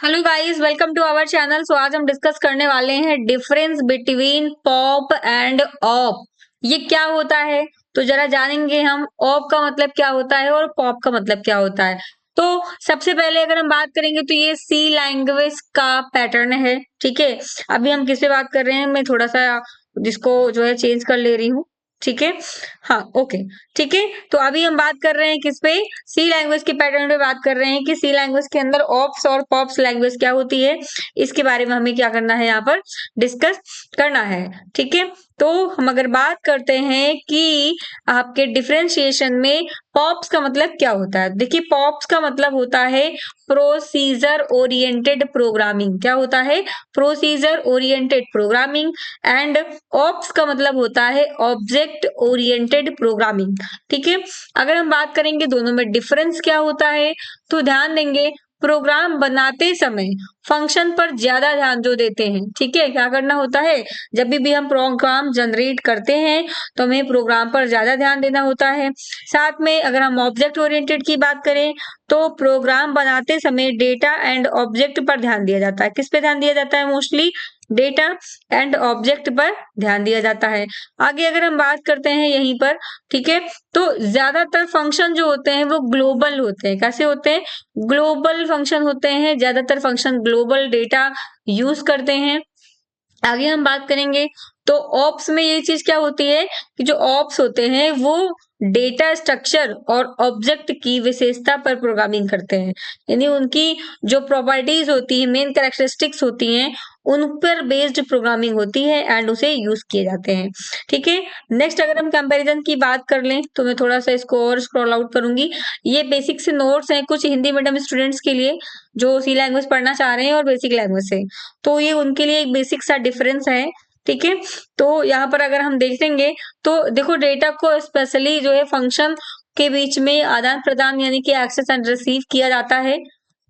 Hello guys, welcome to our channel. So आज हम discuss करने वाले हैं difference between pop and op. ये क्या होता है तो जरा जानेंगे हम। ऑप का मतलब क्या होता है और पॉप का मतलब क्या होता है। तो सबसे पहले अगर हम बात करेंगे तो ये सी लैंग्वेज का पैटर्न है। ठीक है, अभी हम किस पे बात कर रहे हैं, मैं थोड़ा सा जिसको जो है चेंज कर ले रही हूँ। ठीक है, हाँ ओके। ठीक है, तो अभी हम बात कर रहे हैं किस पे, सी लैंग्वेज के पैटर्न पे बात कर रहे हैं कि सी लैंग्वेज के अंदर ऑप्स और पॉप्स लैंग्वेज क्या होती है, इसके बारे में हमें क्या करना है, यहाँ पर डिस्कस करना है। ठीक है, तो हम अगर बात करते हैं कि आपके डिफरेंशिएशन में पॉप्स का मतलब क्या होता है। देखिए, पॉप्स का मतलब होता है प्रोसीजर ओरिएंटेड प्रोग्रामिंग। क्या होता है? Procedure oriented programming. And ops का मतलब होता है ऑब्जेक्ट ओरिएंटेड प्रोग्रामिंग। ठीक है, अगर हम बात करेंगे दोनों में डिफरेंस क्या होता है तो ध्यान देंगे, प्रोग्राम बनाते समय फंक्शन पर ज्यादा ध्यान जो देते हैं। ठीक है, क्या करना होता है, जब भी हम प्रोग्राम जनरेट करते हैं तो हमें प्रोग्राम पर ज्यादा ध्यान देना होता है। साथ में अगर हम ऑब्जेक्ट ओरिएंटेड की बात करें तो प्रोग्राम बनाते समय डेटा एंड ऑब्जेक्ट पर ध्यान दिया जाता है। किस पे ध्यान दिया जाता है? मोस्टली डेटा एंड ऑब्जेक्ट पर ध्यान दिया जाता है। आगे अगर हम बात करते हैं यहीं पर, ठीक है, तो ज्यादातर फंक्शन जो होते हैं वो ग्लोबल होते हैं। कैसे होते हैं? ग्लोबल फंक्शन होते हैं। ज्यादातर फंक्शन ग्लोबल डेटा यूज करते हैं। आगे हम बात करेंगे तो ऑप्स में ये चीज क्या होती है कि जो ऑप्स होते हैं वो डेटा स्ट्रक्चर और ऑब्जेक्ट की विशेषता पर प्रोग्रामिंग करते हैं। यानी उनकी जो प्रॉपर्टीज होती है, मेन कैरेक्टरिस्टिक्स होती हैं, उन पर बेस्ड प्रोग्रामिंग होती है एंड उसे यूज किए जाते हैं। ठीक है, नेक्स्ट अगर हम कंपैरिजन की बात कर लें तो मैं थोड़ा सा इसको और स्क्रॉल आउट करूंगी। ये बेसिक से नोट्स हैं कुछ हिंदी मीडियम स्टूडेंट्स के लिए जो सी लैंग्वेज पढ़ना चाह रहे हैं और बेसिक लैंग्वेज से, तो ये उनके लिए एक बेसिक सा डिफरेंस है। ठीक है, तो यहाँ पर अगर हम देखेंगे तो देखो, डेटा को स्पेशली जो है फंक्शन के बीच में आदान प्रदान यानी कि एक्सेस एंड रिसीव किया जाता है,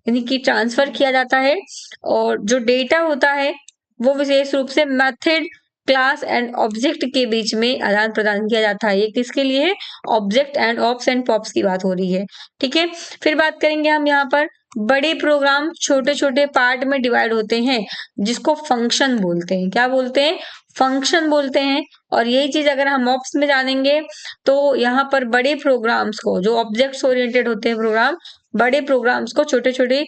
यानी कि ट्रांसफर किया जाता है। और जो डेटा होता है वो विशेष रूप से मेथड, क्लास एंड ऑब्जेक्ट के बीच में आदान प्रदान किया जाता है। ये किसके लिए है? Object and ops and pops की बात हो रही है। ठीक है, फिर बात करेंगे हम यहाँ पर, बड़े प्रोग्राम छोटे छोटे पार्ट में डिवाइड होते हैं जिसको फंक्शन बोलते हैं। क्या बोलते हैं? फंक्शन बोलते हैं। और यही चीज अगर हम ऑप्स में जानेंगे तो यहाँ पर बड़े प्रोग्राम्स को, जो ऑब्जेक्ट्स ओरिएंटेड होते हैं प्रोग्राम, बड़े प्रोग्राम्स को छोटे छोटे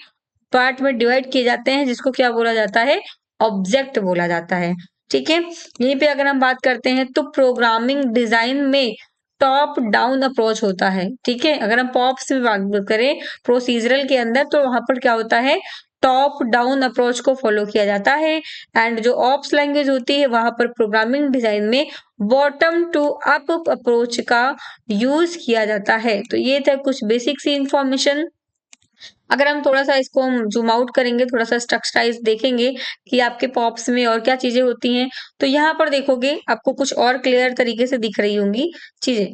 पार्ट में डिवाइड किए जाते हैं जिसको क्या बोला जाता है? ऑब्जेक्ट बोला जाता है। ठीक है, यहीं पे अगर हम बात करते हैं तो प्रोग्रामिंग डिजाइन में टॉप डाउन अप्रोच होता है। ठीक है, अगर हम पॉप्स में बात करें प्रोसीजरल के अंदर तो वहां पर क्या होता है? टॉप डाउन अप्रोच को फॉलो किया जाता है। एंड जो ऑप्स लैंग्वेज होती है वहां पर प्रोग्रामिंग डिजाइन में बॉटम टू अप अप्रोच का यूज किया जाता है। तो ये था कुछ बेसिक सी इंफॉर्मेशन। अगर हम थोड़ा सा इसको हम जूम आउट करेंगे, थोड़ा सा स्ट्रक्चराइज देखेंगे कि आपके पॉप्स में और क्या चीजें होती हैं, तो यहाँ पर देखोगे आपको कुछ और क्लियर तरीके से दिख रही होंगी चीजें।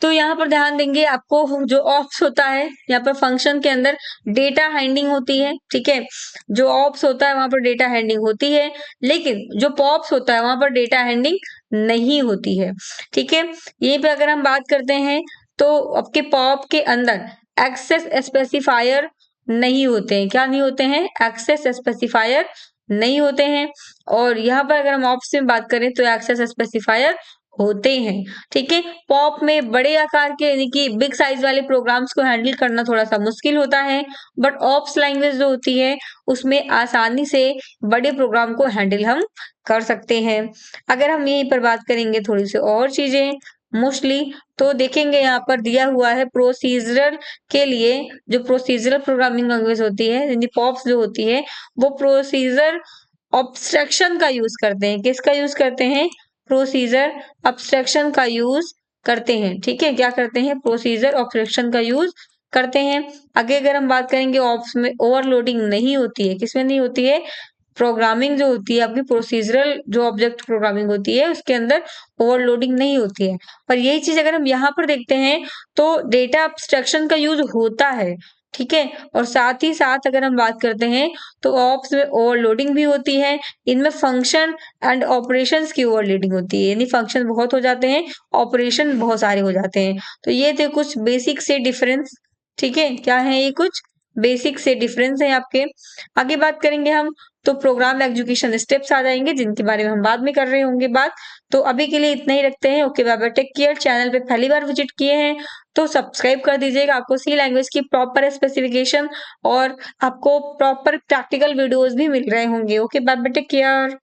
तो यहाँ पर ध्यान देंगे, आपको जो ऑप्स होता है यहाँ पर फंक्शन के अंदर डेटा हैंडलिंग होती है। ठीक है, जो ऑप्स होता है वहां पर डेटा हैंडलिंग होती है, लेकिन जो पॉप्स होता है वहां पर डेटा हैंडलिंग नहीं होती है। ठीक है, यहीं पे अगर हम बात करते हैं तो आपके पॉप के अंदर एक्सेस स्पेसिफायर नहीं होते हैं। क्या नहीं होते हैं? एक्सेस स्पेसिफायर नहीं होते हैं। और यहाँ पर अगर हम ऑप्स में बात करें तो एक्सेस स्पेसिफायर होते हैं। ठीक है, पॉप में बड़े आकार के यानी कि बिग साइज वाले प्रोग्राम्स को हैंडल करना थोड़ा सा मुश्किल होता है, बट ऑप्स लैंग्वेज जो होती है उसमें आसानी से बड़े प्रोग्राम को हैंडल हम कर सकते हैं। अगर हम यहीं पर बात करेंगे थोड़ी सी और चीजें मोस्टली, तो देखेंगे यहाँ पर दिया हुआ है प्रोसीजरल के लिए, जो प्रोसीजरल प्रोग्रामिंग लैंग्वेज होती है यानी पॉप्स जो होती है वो प्रोसीजर ऑब्स्ट्रक्शन का यूज करते हैं। किसका यूज करते हैं? प्रोसीजर अब्स्ट्रक्शन का यूज करते हैं। ठीक है, क्या करते हैं? प्रोसीजर ऑब्स्ट्रक्शन का यूज करते हैं। आगे अगर हम बात करेंगे ऑप्स में ओवरलोडिंग नहीं होती है। किसमें नहीं होती है? प्रोग्रामिंग जो होती है आपकी प्रोसीजरल जो ऑब्जेक्ट प्रोग्रामिंग होती है उसके अंदर ओवरलोडिंग नहीं होती है। पर यही चीज अगर हम यहाँ पर देखते हैं तो डेटा अब्स्ट्रक्शन का यूज होता है। ठीक है, और साथ ही साथ अगर हम बात करते हैं तो ऑप्स में ओवरलोडिंग भी होती है। इनमें फंक्शन एंड ऑपरेशंस की ओवरलोडिंग होती है, यानी फंक्शन बहुत हो जाते हैं, ऑपरेशन बहुत सारे हो जाते हैं। तो ये थे कुछ बेसिक से डिफरेंस। ठीक है, क्या है ये? कुछ बेसिक से डिफरेंस है आपके। आगे बात करेंगे हम तो प्रोग्राम एग्जीक्यूशन स्टेप्स आ जाएंगे जिनके बारे में हम बाद में कर रहे होंगे बात। तो अभी के लिए इतना ही रखते हैं। Okay bye bye, take care. Channel पे पहली बार विजिट किए हैं तो सब्सक्राइब कर दीजिएगा। आपको सी लैंग्वेज की प्रॉपर स्पेसिफिकेशन और आपको प्रॉपर प्रैक्टिकल वीडियोस भी मिल रहे होंगे। Okay bye bye, take care.